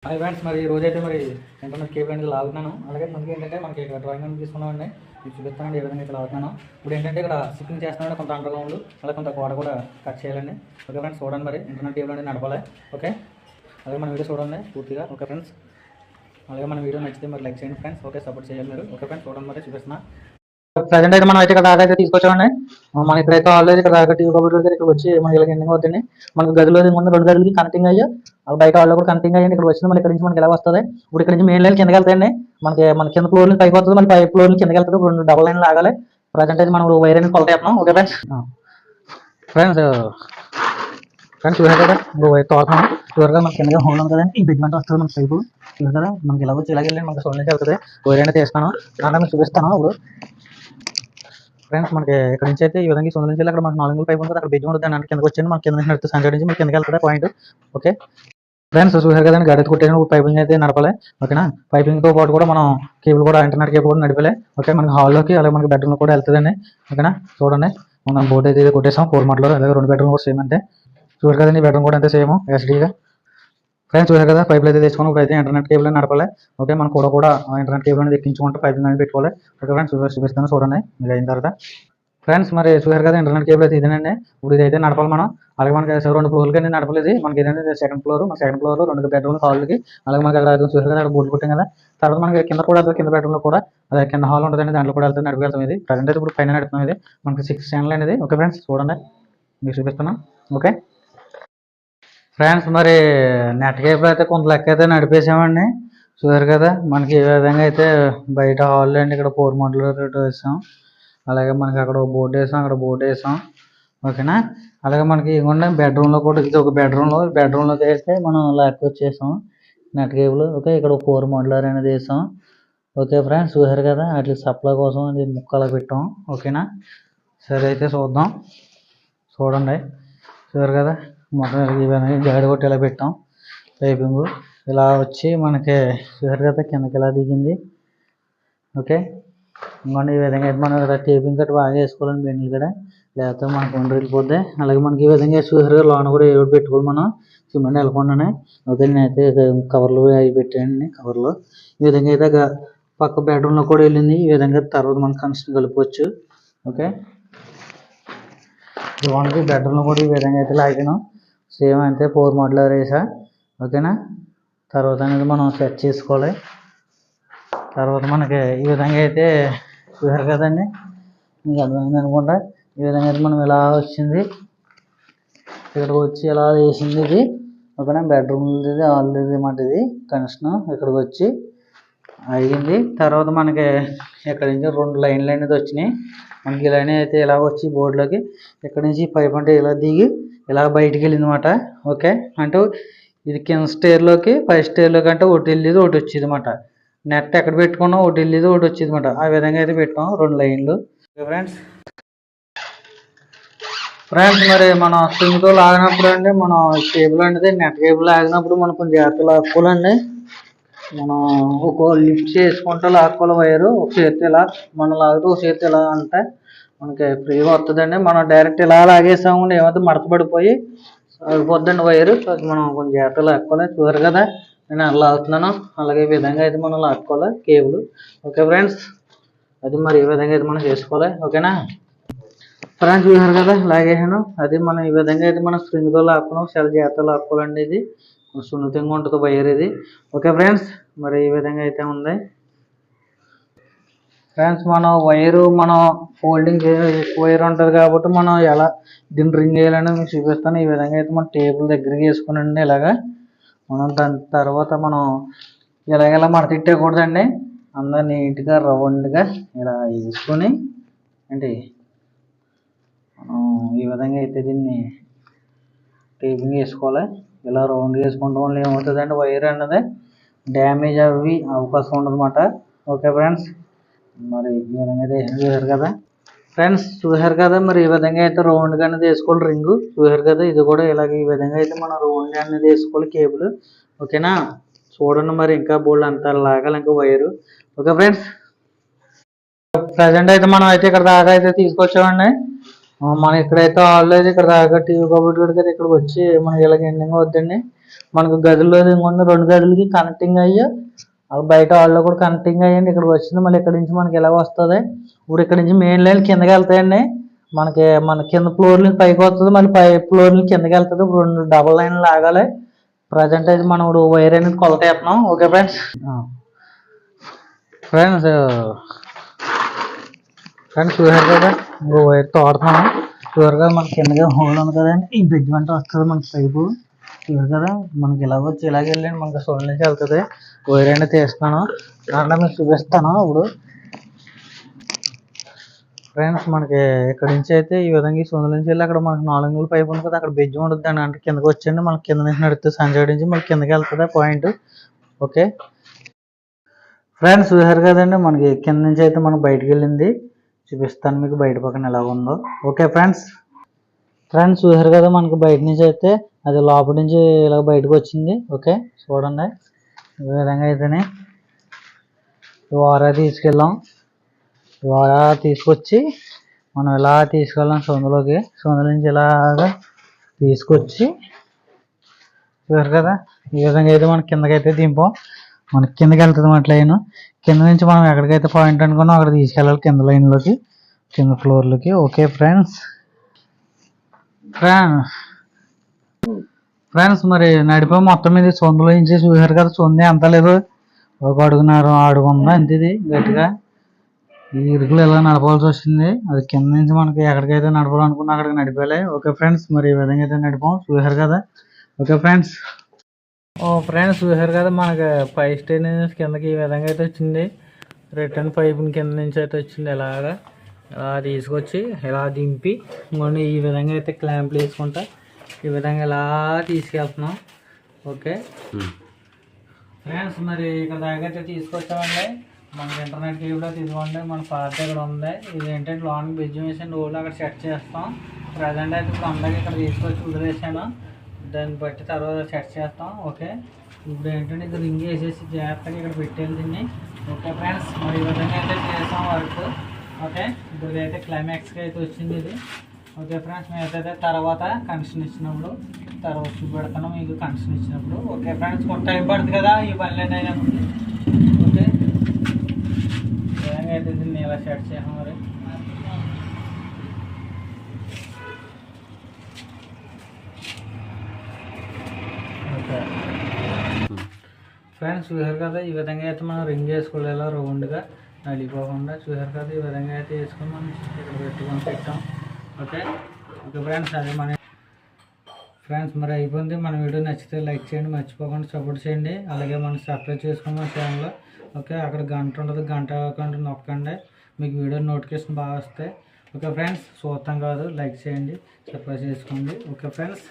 Hi friends, మరి ఈ రోజైతే మరి ఇంటర్నెట్ కేబుల్ అనేది లాగుతున్నాను. అలాగే మనకి ఏంటంటే మనకి ఇక్కడ డ్రాయింగ్ అనేది తీసుకున్నామండి. మీకు చూపిస్తానండి ఏ విధంగా అయితే లాగుతున్నాను. ఇప్పుడు ఏంటంటే ఇక్కడ షిప్పింగ్ చేస్తున్నాడు, కొంత అండర్ గ్రౌండ్ అలాగే కొంత గోడ కూడా కట్ చేయాలండి. ఓకే ఫ్రెండ్స్, చూడండి మరి ఇంటర్నెట్ కేబుల్ అనేది నడపాలి. ఓకే, అలాగే మన వీడియో చూడండి పూర్తిగా. ఓకే ఫ్రెండ్స్, అలాగే మన వీడియో నచ్చితే మరి లైక్ చేయండి ఫ్రెండ్స్. ఓకే, సపోర్ట్ చేయాలి మీరు. ఓకే ఫ్రెండ్స్, చూడండి మరి చూపిస్తున్నా. ప్రజెంట్ అయితే మనం అయితే ఇక్కడ దాకా అయితే తీసుకొచ్చామండి. మనం ఇక్కడైతే ఆల్రెడీ ఇక్కడ దాకా టీవీ కబుర్లు దగ్గర ఇక్కడ వచ్చి మనకి ఇలా ఎండింగ్ అవుతుంది. మనకు గదిలో ముందు 2 గదులకి కనెక్టింగ్ అయ్యి బయట వాళ్ళు కూడా కనెక్టింగ్ అయ్యండి. ఇక్కడ వచ్చింది మన ఇక్కడ నుంచి మనకి ఎలా వస్తుంది. ఇప్పుడు ఇక్కడ నుంచి మెయిన్ లైన్ కిందకి వెళ్తాయండి. మన కింద ఫ్లోర్ నుంచి పైకి వస్తుంది, మన పై ఫ్లోర్ నుంచి కిందకి వెళ్తుంది. 2 డబల్ లైన్ లాగాలి. ప్రజెంట్ అయితే మనం వైర్ అనేది కొలత చేస్తున్నాం. ఓకే ఫ్రెండ్స్, ఫ్రెండ్స్ ఫ్రెండ్స్ చూసారు కదా, వైర్ తోడుతున్నాం. చూడగా మనకి కిందగా హోల్ ఉంది కదండి, ఈ బిగ్మెంట్ వస్తుంది మన పైపు. చూసారు కదా, మనకి ఇలా వచ్చి ఇలాగ వెళ్ళి మనకి సోల్ నుంచి వెళ్తుంది. వైర్ అనేది తీస్తాను, దాంట్లో మీకు చూపిస్తాను. ఇప్పుడు ఫ్రెండ్స్ మనకి ఇక్కడ నుంచి అయితే ఈ విధంగా సొంత నుంచి అక్కడ మనకు 4 పైపు ఉంటుంది. అక్కడ బిజ్జం ఉంటుంది, దాని కిందకి వచ్చి మన కింద నడితే సంచడి నుంచి మనకి కిందకి వెళ్తుంది పాయింట్. ఓకే ఫ్రెండ్స్, చూసారు కదండి, గడి కొట్టేసిన పైపింగ్ అయితే నడపాలి. ఓకేనా, పైపింగ్తో పాటు కూడా మనం కేబుల్ కూడా ఇంటర్నెట్ కేబుల్ కూడా నడిపాలి. ఓకే, మనకి హాల్లోకి అలాగే మనకి బెడ్రూమ్లో కూడా వెళ్తుందండి. ఓకేనా, చూడండి మనం బోర్డు అయితే కొట్టేసాం 4 మాటలో. అలాగే 2 బెడ్రూమ్ కూడా సేమ్ అంతే. చూసారు కదండి, బెడ్రూమ్ కూడా అంతే సేమ్ ఎస్డీగా. ఫ్రెండ్స్ చూసారు కదా, పైపులు అయితే తెచ్చుకుని ఇప్పుడు అయితే ఇంటర్నెట్ కేబుల్ అని నడపాలి. ఓకే, మనం కూడా ఇంటర్నెట్ కేబుల్ అనేది ఎక్కించుకుంటే పైపింగ్ అనేది పెట్టుకోవాలి. ఓకే ఫ్రెండ్స్, చూపిస్తాను చూడండి మీరు అయిన తర్వాత. ఫ్రెండ్స్ మరి చూసారు కదా, ఇంటర్నెట్ కేబుల్ అయితే ఇదేనండి. ఇప్పుడు ఇదైతే నడపాలి మనం. అలాగే మనకి 2 ఫ్లోర్లకి అనేది నడపలేదు. మనకి ఏదైతే సెకండ్ ఫ్లోర్, మన సెకండ్ ఫ్లోర్లో 2 బెడ్రూమ్ హాల్కి. అలాగే మనకి అక్కడ చూసారు కదా, అక్కడ బోర్డు కొట్టాం కదా. తర్వాత మనకి కింద కూడా వెళ్తుంది, కింద బెడ్రూమ్లో కూడా అదే కింద హాల్ ఉంటుందండి, దాంట్లో కూడా వెళ్తుంది, నడిపి వెళ్తాం. ఇది ప్రజెంట్ అయితే ఇప్పుడు పైన నడుపుతాం. ఇది మనకి 6 ఛానల్ అనేది. ఓకే ఫ్రెండ్స్, చూడండి మీకు చూపిస్తున్నాం. ఓకే ఫ్రెండ్స్, మరి నెట్ కేబుల్ అయితే కొంత లెక్క అయితే నడిపేసామండి. చూసారు కదా, మనకి ఏ విధంగా అయితే బయట హాల్లో అండి ఇక్కడ 4 మోడల్ రేట్ వేసాం. అలాగే మనకి అక్కడ బోర్డు వేసాం, అక్కడ బోర్డు వేసాం. ఓకేనా, అలాగే మనకి ఇవ్వండి బెడ్రూమ్లో కూడా ఇది ఒక బెడ్రూమ్లోకి అయితే మనం లాక్ వచ్చేసాం నెట్ కేబుల్. ఓకే, ఇక్కడ 4 మోడలర్ అనేది వేసాం. ఓకే ఫ్రెండ్స్, చూసారు కదా, వాటికి సప్లై కోసం అది ముక్కలా పెట్టాం. ఓకేనా, సరే అయితే చూద్దాం. చూడండి, చూసారు కదా, మొత్తం ఇవన్నీ గాడి కొట్టి ఇలా పెట్టాం. పైపింగ్ ఇలా వచ్చి మనకి చూసారు కదా, కిందకి ఇలా దిగింది. ఓకే, ఇంకోండి ఈ విధంగా అయితే మనం ఇలా టేపింగ్ కట్టి బాగా వేసుకోవాలండి బెండ్లు కూడా, లేకపోతే మనకు వండి వెళ్ళిపోద్ది. అలాగే మనకి ఈ విధంగా చూసారు కదా, లోన కూడా ఏడు పెట్టుకోవాలి మనం సిమెంట్ వెళ్ళకుండానే. ఓకే, నేనైతే కవర్లు అవి పెట్టానండి. కవర్లు ఈ విధంగా అయితే పక్క బెడ్రూమ్లో కూడా వెళ్ళింది. ఈ విధంగా తర్వాత మనం కనెక్షన్ కలుపుకోవచ్చు. ఓకే, మనకి బెడ్రూమ్లో కూడా ఈ విధంగా అయితే లాగాను సేమ్ అంతే 4 మోడల్ వేసా. ఓకేనా, తర్వాత అనేది మనం సెట్ చేసుకోవాలి. తర్వాత మనకి ఈ విధంగా అయితే చూసారు కదండి, మీకు అర్థమైంది అనుకుంటా. ఈ విధంగా అయితే మనం ఇలా వచ్చింది, ఇక్కడికి వచ్చి ఇలా వేసింది ఇది. ఓకేనా, బెడ్రూమ్ది హాల్ది మాట ఇది కనెక్షన్ ఇక్కడికి వచ్చి అయ్యింది. తర్వాత మనకి ఇక్కడ నుంచి 2 లైన్లు అనేది వచ్చినాయి. మనకి లైన్ అయితే ఇలా వచ్చి బోర్డులోకి ఇక్కడ నుంచి పైప్ అంటే ఇలా దిగి ఇలా బయటికి వెళ్ళింది అనమాట. ఓకే, అంటే ఇది కింద స్టేర్లోకి పై స్టేర్లోకి అంటే ఒకటి వెళ్ళేది ఒకటి వచ్చేది అనమాట. నెట్ ఎక్కడ పెట్టుకున్నా ఒకటి వెళ్ళేది ఒకటి వచ్చేది అనమాట. ఆ విధంగా అయితే పెట్టాం 2 లైన్లు. ఫ్రెండ్స్ మరి మనం స్ప్రింగ్తో లాగినప్పుడు అండి, మనం కేబుల్ అనేది నెట్ కేబుల్ లాగినప్పుడు మనం కొంచెం జాగ్రత్త లాక్కోవాలండి. మనం ఒక లిఫ్ట్ చేసుకుంటూ లాక్కోవాలి వైరు. ఒక చేతి ఇలా మనం లాగితే ఒక చేతి ఇలా అంటే మనకి ఫ్రీగా వస్తుందండి. మనం డైరెక్ట్ ఇలా లాగేసామండి ఏమైతే మడత పడిపోయి ఆగిపోద్దండి వైరు. మనం కొంచెం జాగ్రత్త లాక్కోవాలి. చూసారు కదా, నేను అలా లాగుతున్నాను. అలాగే ఈ విధంగా అయితే మనం లాక్కోవాలి కేబుల్. ఓకే ఫ్రెండ్స్, అది మరి ఈ విధంగా అయితే మనం చేసుకోవాలి. ఓకేనా ఫ్రెండ్స్, చూసారు కదా లాగేసాను. అది మనం ఈ విధంగా అయితే మనం స్ప్రింగ్తో లాక్కున్నాం. చాలా జాగ్రత్తగా లాక్కోవాలండి. ఇది సున్నితంగా ఉంటుంది వైర్ ఇది. ఓకే ఫ్రెండ్స్, మరి ఈ విధంగా అయితే ఉంది. ఫ్రెండ్స్, మనం వైరు మనం ఫోల్డింగ్ వైర్ ఉంటుంది కాబట్టి మనం ఎలా దీన్ని రింగ్ వేయాలని మీకు చూపిస్తాను. ఈ విధంగా అయితే మనం టేబుల్ దగ్గరికి వేసుకునండి. ఇలాగా మనం దాని తర్వాత మనం ఇలా మడతెట్టకూడదండి. అందరూ నీట్గా రౌండ్గా ఇలా వేసుకొని ఏంటి మనం ఈ విధంగా అయితే దీన్ని టేపింగ్ వేసుకోవాలి. ఇలా రౌండ్ వేసుకోవడం వల్ల ఏమవుతుందంటే వైర్ అన్నది డ్యామేజ్ అవి అవకాశం ఉండదన్నమాట. ఓకే ఫ్రెండ్స్, మరి ఈ విధంగా అయితే చూసారు కదా. ఫ్రెండ్స్ చూసారు కదా, మరి ఈ విధంగా అయితే రౌండ్గా అనేది వేసుకోవాలి రింగు. చూసారు కదా, ఇది కూడా ఇలాగ ఈ విధంగా అయితే మనం రౌండ్గా అనేది వేసుకోవాలి కేబుల్. ఓకేనా, చూడండి మరి ఇంకా బోల్డ్ అంతా లాగాలి ఇంకా వైరు. ఓకే ఫ్రెండ్స్, ప్రజెంట్ అయితే మనం అయితే ఇక్కడ దాకా అయితే తీసుకొచ్చామండి. మనం ఎక్కడైతే ఆల్రెడీ ఇక్కడ దాకా టీవీ కబోర్డ్ కూడా కదా ఇక్కడికి వచ్చి మనకి ఇలాగ ఎండింగ్ అవుద్దండి. మనకు గదిలో ఇంకొంది 2 గదులకి కనెక్టింగ్ అయ్యి బయట హాల్లో కూడా కనెక్టింగ్ అయ్యండి. ఇక్కడికి వచ్చింది మళ్ళీ ఇక్కడ నుంచి మనకి ఎలా వస్తుంది. ఇప్పుడు ఇక్కడ నుంచి మెయిన్ లైన్ కిందకి వెళ్తాయండి. మన కింద ఫ్లోర్ నుంచి పైకి వస్తుంది, మళ్ళీ పై ఫ్లోర్ నుంచి కిందకి వెళ్తుంది. ఇప్పుడు 2 డబల్ లైన్లు లాగాలి. ప్రజెంట్ అయితే మనం ఇప్పుడు వైర్ అనేది కొలత వేస్తున్నాం. Okay friends. ఫ్రెండ్స్ చూసారు కదా ఇంకో వైర్ తోడుతున్నాం. చూసారు కదా మనకి కిందగా హోల్ ఉంది కదండి, ఈ బ్రిడ్జ్ వెంట వస్తుంది మనకి పైపు. చూసారు కదా మనకి ఇలా వచ్చి ఇలాగ వెళ్ళండి, మనకి సోల్ నుంచి వెళ్తుంది. వైర్ అనేది తీస్తాను దాంట్లో మీకు చూపిస్తాను. ఇప్పుడు ఫ్రెండ్స్ మనకి ఇక్కడ నుంచి అయితే ఈ విధంగా ఈ సొంత నుంచి వెళ్ళి అక్కడ మనకి 4 అంగుళాల పైపు ఉంది కదా, అక్కడ బ్రిడ్జ్ ఉంటుంది అని అంటే కిందకి వచ్చండి. మనకి కింద నుంచి నడిస్తే సంచడి నుంచి మళ్ళీ కిందకి వెళ్తుంది పాయింట్. ఓకే ఫ్రెండ్స్ చూసారు కదండి మనకి కింద నుంచి అయితే మనం బయటకు వెళ్ళింది చూపిస్తాను మీకు బయట పక్కన ఎలా ఉందో. ఓకే ఫ్రెండ్స్ చూసారు కదా మనకి బయట నుంచి అయితే అది లోపల నుంచి ఇలా బయటకు వచ్చింది. ఓకే చూడండి ఈ విధంగా అయితేనే వారా తీసుకెళ్ళాం. వారా తీసుకొచ్చి మనం ఇలా తీసుకెళ్ళాం సొందులోకి. సొందు నుంచి ఇలాగా తీసుకొచ్చి చూసారు కదా ఈ విధంగా అయితే మనం కిందకైతే దింపాం. మనకి కిందకి వెళ్తుంది మాట లైన్. కింద నుంచి మనం ఎక్కడికైతే పాయింట్ అనుకున్నాం అక్కడ తీసుకెళ్ళాలి, కింద లైన్లోకి, కింద ఫ్లోర్లోకి. ఓకే ఫ్రెండ్స్ మరి నడిపే మొత్తం మీద సొందులో నుంచి చూసారు కదా. సొందే అంత లేదు, 1 అడుగున్నర అడుగుందా అంతే. ఇది గట్టిగా ఈ ఇరుకులు ఎలా నడపాల్సి వచ్చింది. అది కింద నుంచి మనకి ఎక్కడికైతే నడపాలనుకున్నా అక్కడికి నడిపాలి. ఓకే ఫ్రెండ్స్ మరి ఈ విధంగా అయితే నడిపాం చూసారు కదా. ఓకే ఫ్రెండ్స్ చూసారు కదా మనకి 5 స్టేజ్ కిందకి ఈ విధంగా అయితే వచ్చింది. రిటర్న్ పైపుని కింద నుంచి అయితే వచ్చింది. ఇలా తీసుకొచ్చి ఇలా దింపి ఇంకొన్ని ఈ విధంగా అయితే క్లాంప్లు వేసుకుంటా ఈ విధంగా ఇలా తీసుకెళ్తున్నాం. ఓకే ఫ్రెండ్స్ మరి ఇక్కడ దాకా అయితే తీసుకొచ్చామండి. మనకి ఇంటర్నెట్ కేబుల్ తీసుకోండి, మన పార్ట్ ఇక్కడ ఉంది. ఇది ఏంటంటే లోన్ బ్రిడ్జ్ మిషన్ రోడ్లు అక్కడ సెట్ చేస్తాం. ప్రజెంట్ అయితే ఇప్పుడు అందరికి ఇక్కడ తీసుకొచ్చి వదిలేసాను, దాన్ని బట్టి తర్వాత సెట్ చేస్తాం. ఓకే ఇప్పుడు ఏంటంటే ఇది రింగ్ వేసేసి జాగ్రత్తగా ఇక్కడ పెట్టేది దీన్ని. ఓకే ఫ్రెండ్స్ మరి ఈ విధంగా అయితే చేసాం వర్క్. ఓకే ఇప్పుడు అయితే క్లైమాక్స్కి అయితే వచ్చింది ఇది. ఓకే ఫ్రెండ్స్ మేమైతే తర్వాత కనెక్షన్ ఇచ్చినప్పుడు తర్వాత చూపెడతాను మీకు కనెక్షన్ ఇచ్చినప్పుడు. ఓకే ఫ్రెండ్స్ కొంత టైం పడుతుంది కదా ఈ పనులన్నీ అయినప్పుడు. ఓకే విధంగా అయితే దీన్ని ఇలా సెట్ చేసాం. మరి ఓకే ఫ్రెండ్స్ చూసారు కదా ఈ విధంగా అయితే మనం రింగ్ వేసుకోలేదు రౌండ్గా నలిపోకుండా. చూసారు కదా ఈ విధంగా అయితే వేసుకొని మనం ఇక్కడ పెట్టుకొని పెట్టాం. ఓకే ఫ్రెండ్స్ అదే ఫ్రెండ్స్ మరి అయిపోయింది. మన వీడియో నచ్చితే లైక్ చేయండి, మర్చిపోకుండా సపోర్ట్ చేయండి. అలాగే మనం సబ్స్క్రైబ్ చేసుకోండి మన ఛానల్లో. ఓకే అక్కడ గంట ఉంటుంది, గంట నొక్కండి, మీకు వీడియో నోటిఫికేషన్ బాగా వస్తాయి. ఓకే ఫ్రెండ్స్ చూస్తాం కాదు లైక్ చేయండి, సబ్స్క్రైబ్ చేసుకోండి. Okay friends.